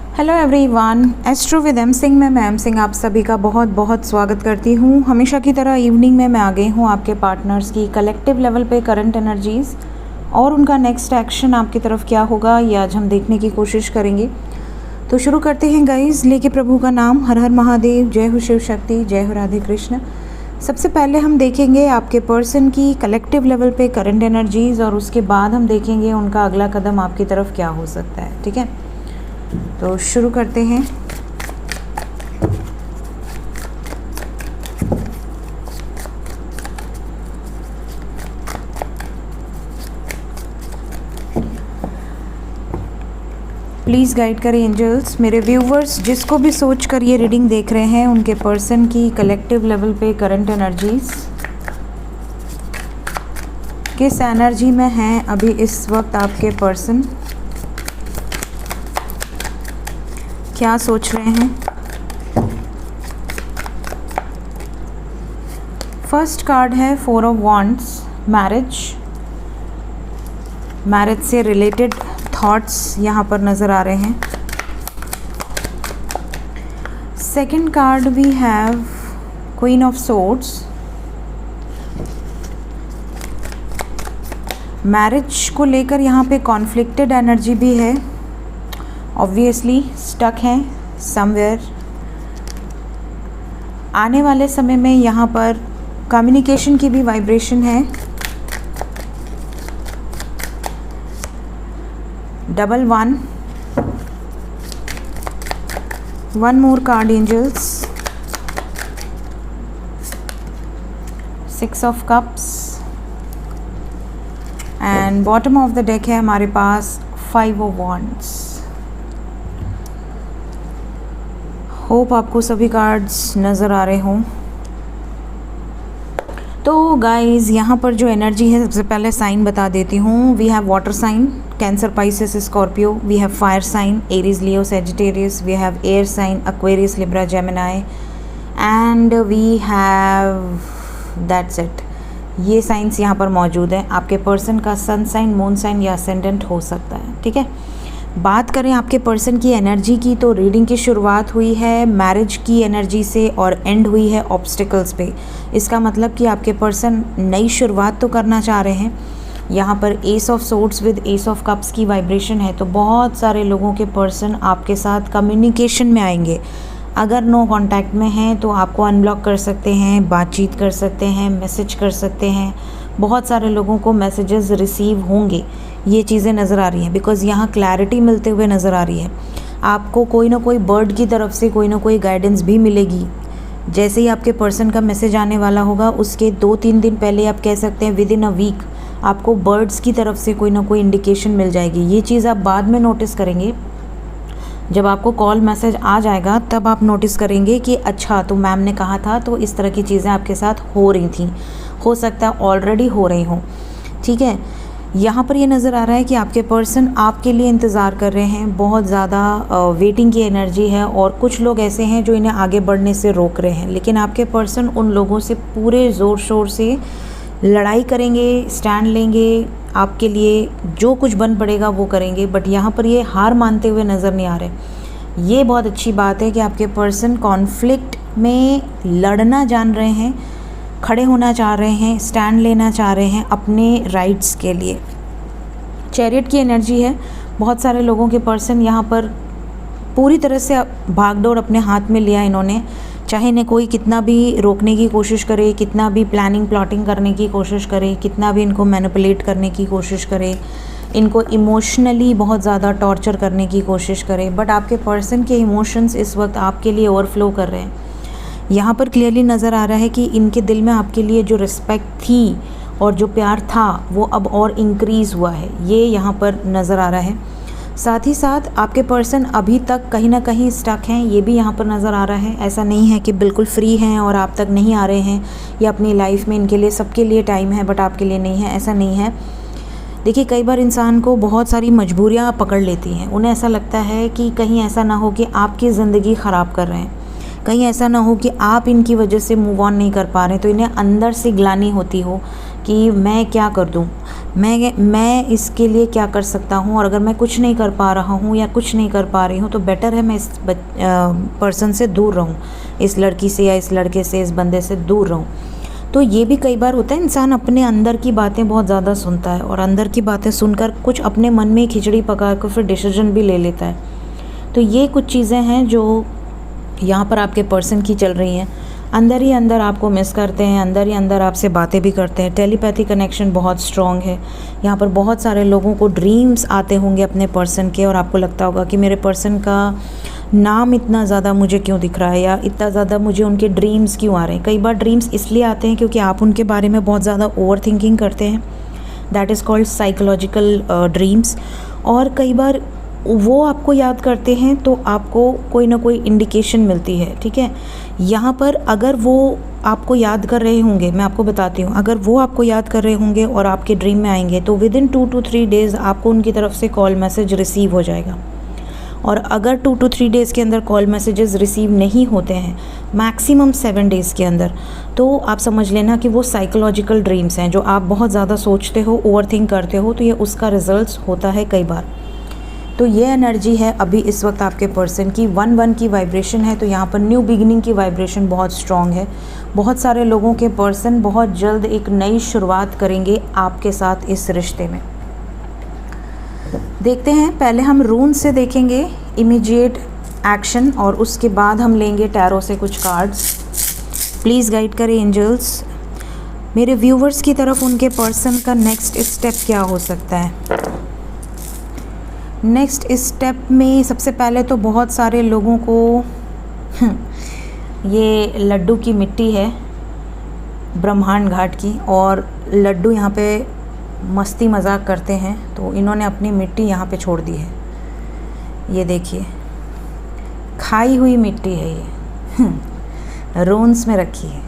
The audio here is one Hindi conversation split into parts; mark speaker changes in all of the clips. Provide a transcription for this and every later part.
Speaker 1: Hello everyone, astro with M Singh में मैं एम सिंह आप सभी का बहुत बहुत स्वागत करती हूँ। हमेशा की तरह इवनिंग में मैं आ गई हूँ आपके पार्टनर्स की कलेक्टिव लेवल पे करंट एनर्जीज़ और उनका नेक्स्ट एक्शन आपकी तरफ क्या होगा ये आज हम देखने की कोशिश करेंगे। तो शुरू करते हैं गाइस, लेके प्रभु का नाम। हर हर महादेव, जय हो शिव शक्ति, जय हो राधे कृष्ण। सबसे पहले हम देखेंगे आपके पर्सन की कलेक्टिव लेवल पे करंट एनर्जीज़ और उसके बाद हम देखेंगे उनका अगला कदम आपकी तरफ क्या हो सकता है। ठीक है, तो शुरू करते हैं। प्लीज़ गाइड करें एंजल्स। मेरे व्यूवर्स जिसको भी सोच कर ये रीडिंग देख रहे हैं उनके पर्सन की कलेक्टिव लेवल पे करंट एनर्जीज किस एनर्जी में हैं अभी इस वक्त आपके पर्सन, क्या सोच रहे हैं। फर्स्ट कार्ड है 4 ऑफ वॉन्ड्स, मैरिज से रिलेटेड थॉट्स यहाँ पर नज़र आ रहे हैं। Second card we have queen of swords, marriage को लेकर यहाँ पे कॉन्फ्लिक्टेड एनर्जी भी है, ऑब्वियसली स्टक हैं समवेयर। आने वाले समय में यहाँ पर कम्युनिकेशन की भी वाइब्रेशन है। Double one more card angels, 6 of cups and bottom of the deck है हमारे पास 5 ऑफ वॉन्ड्स। होप आपको सभी कार्ड्स नज़र आ रहे हों। तो गाइज़ यहाँ पर जो एनर्जी है, सबसे पहले साइन बता देती हूँ। We have water sign Cancer, Pisces, Scorpio. We have fire sign Aries, Leo, Sagittarius. We have air sign Aquarius, Libra, Gemini and we have that's it. ये साइंस यहाँ पर मौजूद है। आपके पर्सन का सन साइन, मून साइन या असेंडेंट हो सकता है। ठीक है, बात करें आपके पर्सन की एनर्जी की तो रीडिंग की शुरुआत हुई है मैरिज की एनर्जी से और एंड हुई है ऑब्स्टिकल्स पे। इसका मतलब कि आपके पर्सन नई शुरुआत तो करना चाह रहे हैं। यहाँ पर S of swords with S of cups की वाइब्रेशन है, तो बहुत सारे लोगों के पर्सन आपके साथ कम्युनिकेशन में आएंगे। अगर नो कांटेक्ट में हैं तो आपको अनब्लॉक कर सकते हैं, बातचीत कर सकते हैं, मैसेज कर सकते हैं। बहुत सारे लोगों को मैसेजेस रिसीव होंगे, ये चीज़ें नज़र आ रही हैं बिकॉज़ यहाँ क्लैरिटी मिलते हुए नज़र आ रही है। आपको कोई ना कोई बर्ड की तरफ से कोई ना कोई गाइडेंस भी मिलेगी। जैसे ही आपके पर्सन का मैसेज आने वाला होगा उसके 2-3 दिन पहले आप कह सकते हैं विद इन अ वीक आपको बर्ड्स की तरफ से कोई ना कोई इंडिकेशन मिल जाएगी। ये चीज़ आप बाद में नोटिस करेंगे, जब आपको कॉल मैसेज आ जाएगा तब आप नोटिस करेंगे कि अच्छा तो मैम ने कहा था, तो इस तरह की चीज़ें आपके साथ हो रही थी, हो सकता है ऑलरेडी हो रही हों। ठीक है, यहाँ पर ये नज़र आ रहा है कि आपके पर्सन आपके लिए इंतज़ार कर रहे हैं। बहुत ज़्यादा वेटिंग की एनर्जी है और कुछ लोग ऐसे हैं जो इन्हें आगे बढ़ने से रोक रहे हैं, लेकिन आपके पर्सन उन लोगों से पूरे ज़ोर शोर से लड़ाई करेंगे, स्टैंड लेंगे, आपके लिए जो कुछ बन पड़ेगा वो करेंगे। बट यहाँ पर ये हार मानते हुए नज़र नहीं आ रहे। ये बहुत अच्छी बात है कि आपके पर्सन कॉन्फ्लिक्ट में लड़ना जान रहे हैं, खड़े होना चाह रहे हैं, स्टैंड लेना चाह रहे हैं अपने राइट्स के लिए। चैरियट की एनर्जी है। बहुत सारे लोगों के पर्सन यहाँ पर पूरी तरह से भागदौड़ अपने हाथ में लिया इन्होंने, चाहे इन्हें कोई कितना भी रोकने की कोशिश करे, कितना भी प्लानिंग प्लॉटिंग करने की कोशिश करे, कितना भी इनको मैनिपुलेट करने की कोशिश करे, इनको इमोशनली बहुत ज़्यादा टॉर्चर करने की कोशिश करे, बट आपके पर्सन के इमोशंस इस वक्त आपके लिए ओवरफ्लो कर रहे हैं। यहाँ पर क्लियरली नज़र आ रहा है कि इनके दिल में आपके लिए जो रिस्पेक्ट थी और जो प्यार था वो अब और इंक्रीज़ हुआ है, ये यहाँ पर नज़र आ रहा है। साथ ही साथ आपके पर्सन अभी तक कहीं ना कहीं स्टक हैं, ये भी यहाँ पर नज़र आ रहा है। ऐसा नहीं है कि बिल्कुल फ्री हैं और आप तक नहीं आ रहे हैं, या अपनी लाइफ में इनके लिए सबके लिए टाइम है बट आपके लिए नहीं है, ऐसा नहीं है। देखिए, कई बार इंसान को बहुत सारी मजबूरियाँ पकड़ लेती हैं। उन्हें ऐसा लगता है कि कहीं ऐसा ना हो कि आपकी ज़िंदगी ख़राब कर रहे हैं, कहीं ऐसा ना हो कि आप इनकी वजह से मूव ऑन नहीं कर पा रहे, तो इन्हें अंदर से ग्लानि होती हो कि मैं क्या कर दूं, मैं इसके लिए क्या कर सकता हूँ, और अगर मैं कुछ नहीं कर पा रहा हूँ या कुछ नहीं कर पा रही हूँ तो बेटर है मैं इस पर्सन से दूर रहूँ, इस लड़की से या इस लड़के से, इस बंदे से दूर रहूँ। तो ये भी कई बार होता है, इंसान अपने अंदर की बातें बहुत ज़्यादा सुनता है और अंदर की बातें सुनकर कुछ अपने मन में खिचड़ी पका कर फिर डिसीजन भी ले लेता है। तो ये कुछ चीज़ें हैं जो यहाँ पर आपके पर्सन की चल रही हैं। अंदर ही अंदर आपको मिस करते हैं, अंदर ही अंदर आपसे बातें भी करते हैं। टेलीपैथी कनेक्शन बहुत स्ट्रॉन्ग है। यहाँ पर बहुत सारे लोगों को ड्रीम्स आते होंगे अपने पर्सन के, और आपको लगता होगा कि मेरे पर्सन का नाम इतना ज़्यादा मुझे क्यों दिख रहा है, या इतना ज़्यादा मुझे उनके ड्रीम्स क्यों आ रहे हैं। कई बार ड्रीम्स इसलिए आते हैं क्योंकि आप उनके बारे में बहुत ज़्यादा ओवर थिंकिंग करते हैं, that is called psychological dreams. और कई बार वो आपको याद करते हैं तो आपको कोई ना कोई इंडिकेशन मिलती है, ठीक है। यहाँ पर अगर वो आपको याद कर रहे होंगे, मैं आपको बताती हूँ, अगर वो आपको याद कर रहे होंगे और आपके ड्रीम में आएंगे तो विद इन 2 to 3 डेज़ आपको उनकी तरफ से कॉल मैसेज रिसीव हो जाएगा। और अगर 2 to 3 डेज़ के अंदर कॉल मैसेजेस रिसीव नहीं होते हैं, मैक्सिमम 7 डेज़ के अंदर, तो आप समझ लेना कि वो साइकोलॉजिकल ड्रीम्स हैं जो आप बहुत ज़्यादा सोचते हो, ओवरथिंक करते हो, तो ये उसका रिजल्ट्स होता है कई बार। तो ये एनर्जी है अभी इस वक्त आपके पर्सन की 1-1 की वाइब्रेशन है। तो यहाँ पर न्यू बिगिनिंग की वाइब्रेशन बहुत स्ट्रॉन्ग है। बहुत सारे लोगों के पर्सन बहुत जल्द एक नई शुरुआत करेंगे आपके साथ इस रिश्ते में। देखते हैं, पहले हम रून से देखेंगे इमीडिएट एक्शन, और उसके बाद हम लेंगे टैरो से कुछ कार्ड्स। प्लीज़ गाइड करें एंजल्स मेरे व्यूवर्स की तरफ, उनके पर्सन का नेक्स्ट स्टेप क्या हो सकता है। नेक्स्ट स्टेप में सबसे पहले तो बहुत सारे लोगों को ये लड्डू की मिट्टी है ब्रह्मांड घाट की, और लड्डू यहाँ पे मस्ती मजाक करते हैं, तो इन्होंने अपनी मिट्टी यहाँ पे छोड़ दी है। ये देखिए, खाई हुई मिट्टी है ये, रोन्स में रखी है।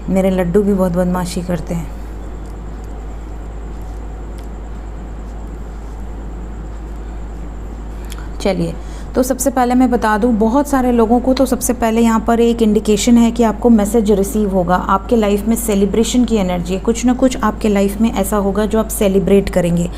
Speaker 1: मेरे लड्डू भी बहुत बदमाशी करते हैं। चलिए, तो सबसे पहले मैं बता दूं बहुत सारे लोगों को, तो सबसे पहले यहाँ पर एक इंडिकेशन है कि आपको मैसेज रिसीव होगा। आपके लाइफ में सेलिब्रेशन की एनर्जी है, कुछ ना कुछ आपके लाइफ में ऐसा होगा जो आप सेलिब्रेट करेंगे।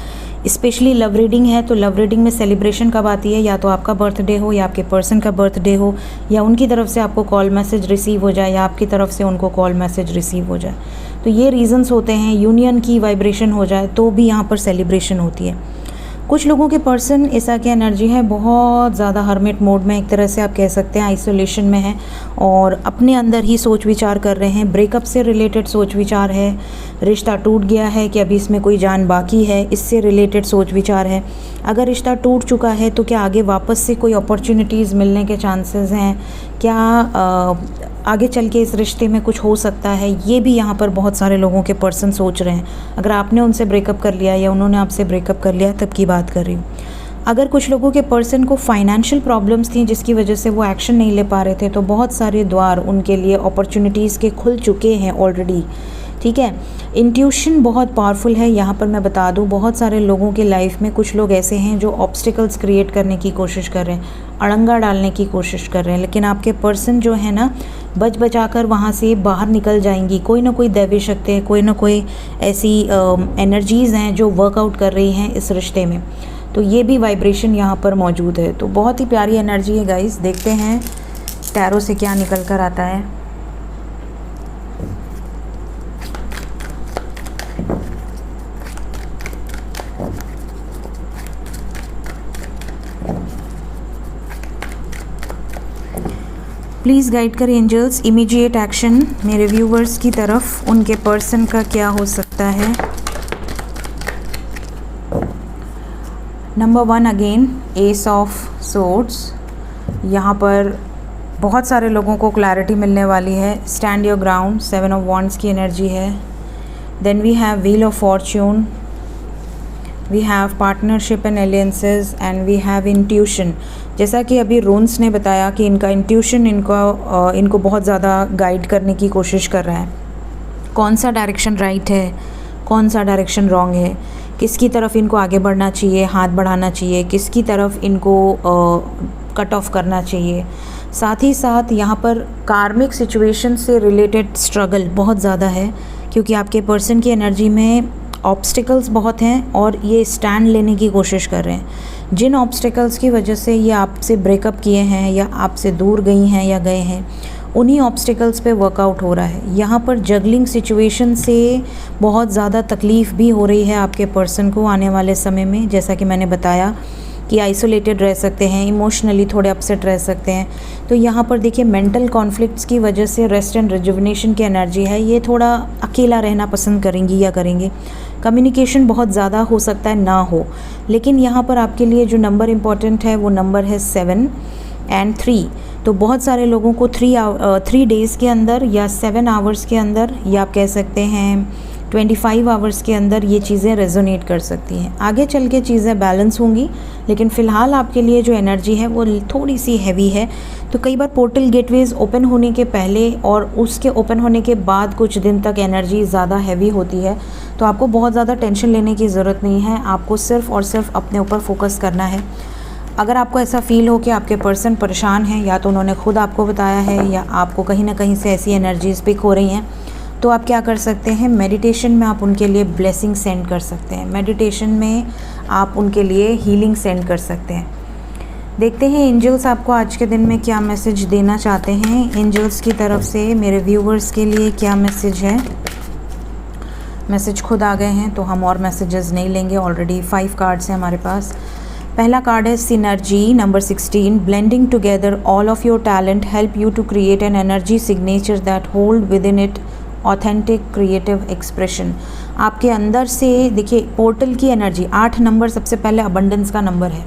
Speaker 1: स्पेशली लव रीडिंग है, तो लव रीडिंग में सेलिब्रेशन कब आती है, या तो आपका बर्थडे हो, या आपके पर्सन का बर्थडे हो, या उनकी तरफ से आपको कॉल मैसेज रिसीव हो जाए, या आपकी तरफ से उनको कॉल मैसेज रिसीव हो जाए। तो ये रीज़न्स होते हैं। यूनियन की वाइब्रेशन हो जाए तो भी यहाँ पर सेलिब्रेशन होती है। कुछ लोगों के पर्सन ऐसा की एनर्जी है बहुत ज़्यादा हर्मिट मोड में, एक तरह से आप कह सकते हैं आइसोलेशन में है, और अपने अंदर ही सोच विचार कर रहे हैं। ब्रेकअप से रिलेटेड सोच विचार है, रिश्ता टूट गया है कि अभी इसमें कोई जान बाकी है, इससे रिलेटेड सोच विचार है। अगर रिश्ता टूट चुका है तो क्या आगे वापस से कोई अपॉर्चुनिटीज़ मिलने के चांसेस हैं, क्या आगे चल के इस रिश्ते में कुछ हो सकता है, ये भी यहाँ पर बहुत सारे लोगों के पर्सन सोच रहे हैं। अगर आपने उनसे ब्रेकअप कर लिया या उन्होंने आपसे ब्रेकअप कर लिया, तब की बात कर रही हूँ। अगर कुछ लोगों के पर्सन को फाइनेंशियल प्रॉब्लम्स थी जिसकी वजह से वो एक्शन नहीं ले पा रहे थे, तो बहुत सारे द्वार उनके लिए अपॉर्चुनिटीज़ के खुल चुके हैं ऑलरेडी, ठीक है। इंट्यूशन बहुत पावरफुल है। यहाँ पर मैं बता दूँ बहुत सारे लोगों के लाइफ में कुछ लोग ऐसे हैं जो ऑब्स्टिकल्स क्रिएट करने की कोशिश कर रहे हैं, अड़ंगा डालने की कोशिश कर रहे हैं, लेकिन आपके पर्सन जो है ना बच बचाकर वहाँ से बाहर निकल जाएंगी। कोई ना कोई दैवी शक्ति है, कोई ना कोई ऐसी एनर्जीज़ हैं जो वर्कआउट कर रही हैं इस रिश्ते में। तो ये भी वाइब्रेशन यहाँ पर मौजूद है। तो बहुत ही प्यारी एनर्जी है गाइस। देखते हैं टैरो से क्या निकल कर आता है। प्लीज़ गाइड करें एंजल्स इमीडिएट एक्शन मेरे व्यूवर्स की तरफ, उनके पर्सन का क्या हो सकता है। Number 1 again S of swords. यहाँ पर बहुत सारे लोगों को क्लैरिटी मिलने वाली है। Stand your ground, 7 of wands की एनर्जी है। Then we have wheel of fortune, we have partnership and alliances, and we have intuition. जैसा कि अभी रून्स ने बताया कि इनका इंट्यूशन इनको बहुत ज़्यादा गाइड करने की कोशिश कर रहा है। कौन सा डायरेक्शन राइट है, कौन सा डायरेक्शन रॉन्ग है, किसकी तरफ इनको आगे बढ़ना चाहिए, हाथ बढ़ाना चाहिए, किसकी तरफ इनको कट ऑफ करना चाहिए। साथ ही साथ यहाँ पर कार्मिक सिचुएशन से रिलेटेड स्ट्रगल बहुत ज़्यादा है, क्योंकि आपके पर्सन की एनर्जी में ऑब्स्टिकल्स बहुत हैं और ये स्टैंड लेने की कोशिश कर रहे हैं। जिन ऑब्स्टिकल्स की वजह से ये आपसे ब्रेकअप किए हैं या आपसे दूर गई हैं या गए हैं, उन्हीं ऑब्स्टिकल्स पे वर्कआउट हो रहा है। यहाँ पर जगलिंग सिचुएशन से बहुत ज़्यादा तकलीफ़ भी हो रही है आपके पर्सन को आने वाले समय में। जैसा कि मैंने बताया कि आइसोलेटेड रह सकते हैं, इमोशनली थोड़े अपसेट रह सकते हैं। तो यहाँ पर देखिए मेंटल कॉन्फ्लिक्ट्स की वजह से रेस्ट एंड रिजुविनेशन की एनर्जी है, ये थोड़ा अकेला रहना पसंद करेंगी या करेंगे। कम्युनिकेशन बहुत ज़्यादा हो सकता है ना हो, लेकिन यहाँ पर आपके लिए जो नंबर इम्पॉर्टेंट है वो नंबर है 7 एंड 3। तो बहुत सारे लोगों को 3 डेज़ के अंदर या 7 आवर्स के अंदर, या आप कह सकते हैं 25 आवर्स के अंदर ये चीज़ें रेजोनेट कर सकती हैं। आगे चल के चीज़ें बैलेंस होंगी, लेकिन फ़िलहाल आपके लिए जो एनर्जी है वो थोड़ी सी हैवी है। तो कई बार पोर्टल गेटवेज ओपन होने के पहले और उसके ओपन होने के बाद कुछ दिन तक एनर्जी ज़्यादा हैवी होती है। तो आपको बहुत ज़्यादा टेंशन लेने की ज़रूरत नहीं है, आपको सिर्फ़ और सिर्फ अपने ऊपर फोकस करना है। अगर आपको ऐसा फ़ील हो कि आपके पर्सन परेशान हैं, या तो उन्होंने खुद आपको बताया है या आपको कहीं ना कहीं से ऐसी एनर्जीज पिक हो रही हैं, तो आप क्या कर सकते हैं, मेडिटेशन में आप उनके लिए ब्लेसिंग सेंड कर सकते हैं। मेडिटेशन में आप उनके लिए हीलिंग सेंड कर सकते हैं। देखते हैं एंजल्स आपको आज के दिन में क्या मैसेज देना चाहते हैं। एंजल्स की तरफ से मेरे व्यूवर्स के लिए क्या मैसेज है। मैसेज खुद आ गए हैं तो हम और मैसेजेस नहीं लेंगे, ऑलरेडी 5 कार्ड्स हैं हमारे पास। पहला कार्ड है synergy number 16। Blending together all of your talent help you to create an energy signature that hold within it authentic creative expression. आपके अंदर से देखिए पोर्टल की एनर्जी 8 नंबर सबसे पहले अबंडेंस का नंबर है,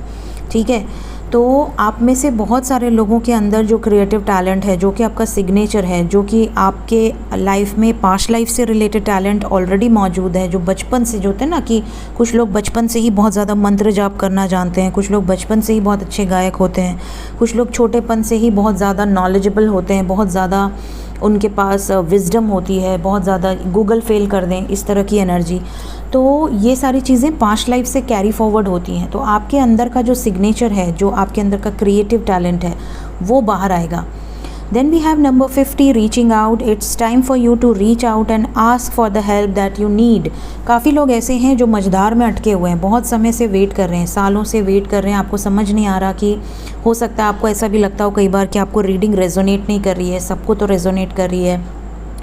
Speaker 1: ठीक है। तो आप में से बहुत सारे लोगों के अंदर जो क्रिएटिव टैलेंट है, जो कि आपका सिग्नेचर है, जो कि आपके लाइफ में पास्ट लाइफ से रिलेटेड टैलेंट ऑलरेडी मौजूद है, जो बचपन से जो होते हैं ना, कि कुछ लोग बचपन से ही बहुत ज़्यादा मंत्र जाप करना जानते हैं, कुछ लोग बचपन से ही बहुत अच्छे गायक होते हैं, कुछ लोग छोटेपन से ही बहुत ज़्यादा नॉलेजेबल होते हैं, बहुत ज़्यादा उनके पास विजडम होती है, बहुत ज़्यादा गूगल फेल कर दें, इस तरह की एनर्जी। तो ये सारी चीज़ें पास्ट लाइफ से कैरी फॉरवर्ड होती हैं। तो आपके अंदर का जो सिग्नेचर है, जो आपके अंदर का क्रिएटिव टैलेंट है, वो बाहर आएगा। Then we have number 50 reaching out. It's time for you to reach out and ask for the help that you need. काफ़ी लोग ऐसे हैं जो मझधार में अटके हुए हैं, बहुत समय से वेट कर रहे हैं, सालों से वेट कर रहे हैं। आपको समझ नहीं आ रहा कि हो सकता है आपको ऐसा भी लगता हो कई बार कि आपको रीडिंग रेजोनेट नहीं कर रही है। सबको तो रेजोनेट कर रही है,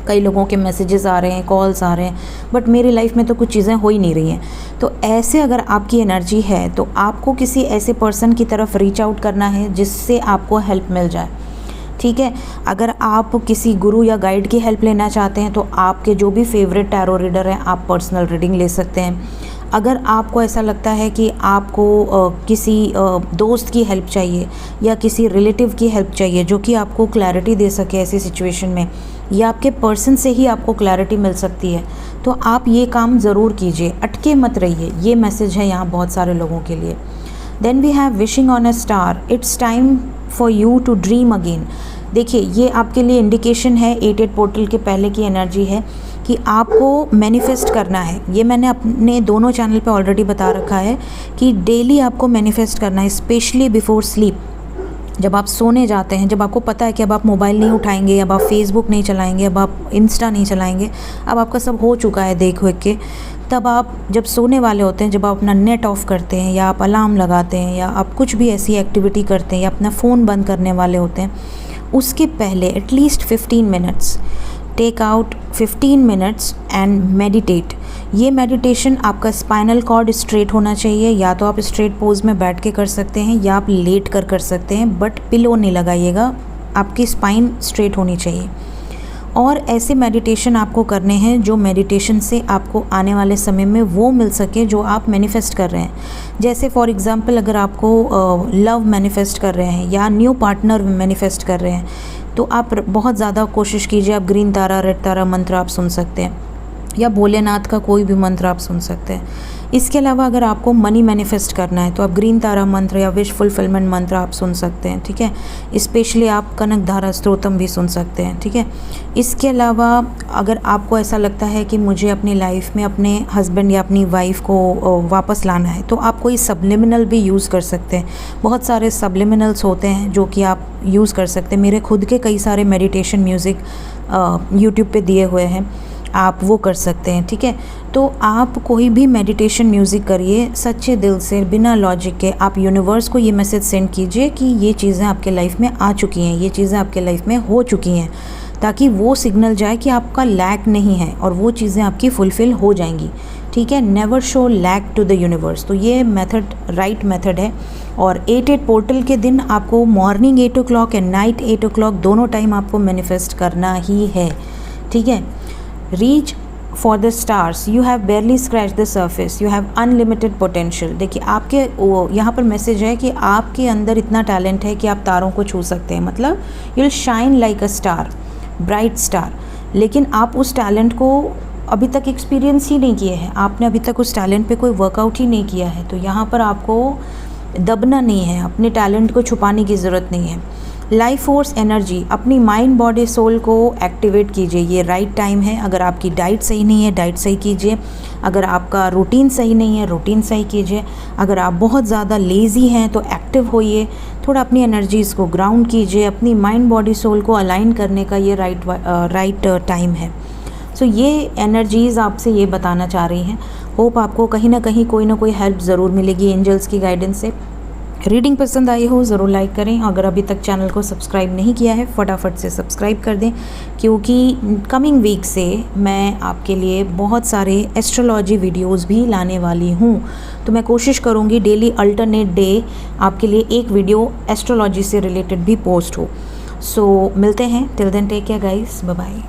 Speaker 1: कई लोगों के मैसेजेस आ रहे हैं, कॉल्स आ रहे हैं, बट मेरी लाइफ में तो कुछ चीज़ें हो ही नहीं रही हैं। तो ऐसे अगर आपकी एनर्जी है तो आपको किसी ऐसे पर्सन की तरफ रीच आउट करना है जिससे आपको हेल्प मिल जाए, ठीक है। अगर आप किसी गुरु या गाइड की हेल्प लेना चाहते हैं तो आपके जो भी फेवरेट टैरो रीडर हैं, आप पर्सनल रीडिंग ले सकते हैं। अगर आपको ऐसा लगता है कि आपको किसी दोस्त की हेल्प चाहिए या किसी रिलेटिव की हेल्प चाहिए जो कि आपको क्लैरिटी दे सके ऐसी सिचुएशन में, या आपके पर्सन से ही आपको क्लैरिटी मिल सकती है, तो आप ये काम ज़रूर कीजिए, अटके मत रहिए। ये मैसेज है यहाँ बहुत सारे लोगों के लिए। Then we have wishing on a star. It's time for you to dream again. देखिए ये आपके लिए इंडिकेशन है, 88 पोर्टल के पहले की एनर्जी है कि आपको मैनिफेस्ट करना है। ये मैंने अपने दोनों चैनल पे ऑलरेडी बता रखा है कि डेली आपको मैनिफेस्ट करना है, स्पेशली बिफोर स्लीप। जब आप सोने जाते हैं, जब आपको पता है कि अब आप मोबाइल नहीं उठाएंगे, अब आप फेसबुक नहीं चलाएंगे, अब आप इंस्टा नहीं चलाएंगे, अब आपका सब हो चुका है देख वेख के, तब आप जब सोने वाले होते हैं, जब आप अपना नेट ऑफ़ करते हैं या आप अलार्म लगाते हैं या आप कुछ भी ऐसी एक्टिविटी करते हैं या अपना फ़ोन बंद करने वाले होते हैं, उसके पहले at least 15 minutes take out 15 minutes and meditate. ये मेडिटेशन आपका स्पाइनल कॉर्ड स्ट्रेट होना चाहिए, या तो आप स्ट्रेट पोज में बैठ के कर सकते हैं या आप लेट कर सकते हैं, बट पिलो नहीं लगाइएगा, आपकी स्पाइन स्ट्रेट होनी चाहिए। और ऐसे मेडिटेशन आपको करने हैं जो मेडिटेशन से आपको आने वाले समय में वो मिल सके जो आप मैनिफेस्ट कर रहे हैं। जैसे फॉर एग्ज़ाम्पल अगर आपको लव मैनिफेस्ट कर रहे हैं या न्यू पार्टनर मैनिफेस्ट कर रहे हैं, तो आप बहुत ज़्यादा कोशिश कीजिए, आप ग्रीन तारा, रेड तारा मंत्र आप सुन सकते हैं, या भोलेनाथ का कोई भी मंत्र आप सुन सकते हैं। इसके अलावा अगर आपको मनी मैनिफेस्ट करना है तो आप ग्रीन तारा मंत्र या विश फुलफिलमेंट मंत्र आप सुन सकते हैं, ठीक है। स्पेशली आप कनक धारा स्तोत्रम भी सुन सकते हैं, ठीक है। इसके अलावा अगर आपको ऐसा लगता है कि मुझे अपनी लाइफ में अपने हस्बैंड या अपनी वाइफ को वापस लाना है, तो आप कोई सब्लिमिनल भी यूज़ कर सकते हैं। बहुत सारे सब्लिमिनल्स होते हैं जो कि आप यूज़ कर सकते हैं। मेरे खुद के कई सारे मेडिटेशन म्यूज़िक यूट्यूब पे दिए हुए हैं, आप वो कर सकते हैं, ठीक है। तो आप कोई भी मेडिटेशन म्यूज़िक करिए सच्चे दिल से, बिना लॉजिक के। आप यूनिवर्स को ये मैसेज सेंड कीजिए कि ये चीज़ें आपके लाइफ में आ चुकी हैं, ये चीज़ें आपके लाइफ में हो चुकी हैं, ताकि वो सिग्नल जाए कि आपका लैक नहीं है और वो चीज़ें आपकी फुलफ़िल हो जाएंगी, ठीक है। Never show lack to the universe. तो ये मेथड राइट मेथड है। और 8-8 पोर्टल के दिन आपको morning 8 o'clock and night 8 o'clock दोनों टाइम आपको मैनिफेस्ट करना ही है, ठीक है। Reach for the stars, you have बेयरली scratch the surface, you have unlimited potential. देखिए आपके यहाँ पर मैसेज है कि आपके अंदर इतना टैलेंट है कि आप तारों को छू सकते हैं, मतलब you will shine like a star, bright star. लेकिन आप उस टैलेंट को अभी तक एक्सपीरियंस ही नहीं किए हैं, आपने अभी तक उस टैलेंट पे कोई वर्कआउट ही नहीं किया है। तो यहाँ पर आपको दबना नहीं है, अपने टैलेंट को छुपाने की ज़रूरत नहीं है। लाइफ फोर्स एनर्जी, अपनी माइंड बॉडी सोल को एक्टिवेट कीजिए, ये राइट टाइम है। अगर आपकी डाइट सही नहीं है, डाइट सही कीजिए। अगर आपका रूटीन सही नहीं है, रूटीन सही कीजिए। अगर आप बहुत ज़्यादा लेज़ी हैं तो एक्टिव होइए, थोड़ा अपनी एनर्जीज़ को ग्राउंड कीजिए। अपनी माइंड बॉडी सोल को अलाइन करने का ये राइट टाइम है। सो ये एनर्जीज़ आपसे ये बताना चाह रही हैं। होप आपको कहीं ना कहीं कोई ना कोई हेल्प ज़रूर मिलेगी एंजल्स की गाइडेंस से। रीडिंग पसंद आई हो ज़रूर लाइक करें। अगर अभी तक चैनल को सब्सक्राइब नहीं किया है फटाफट से सब्सक्राइब कर दें, क्योंकि कमिंग वीक से मैं आपके लिए बहुत सारे एस्ट्रोलॉजी वीडियोस भी लाने वाली हूँ। तो मैं कोशिश करूँगी डेली अल्टरनेट डे आपके लिए एक वीडियो एस्ट्रोलॉजी से रिलेटेड भी पोस्ट हो। सो मिलते हैं, till then take care guys, bye bye.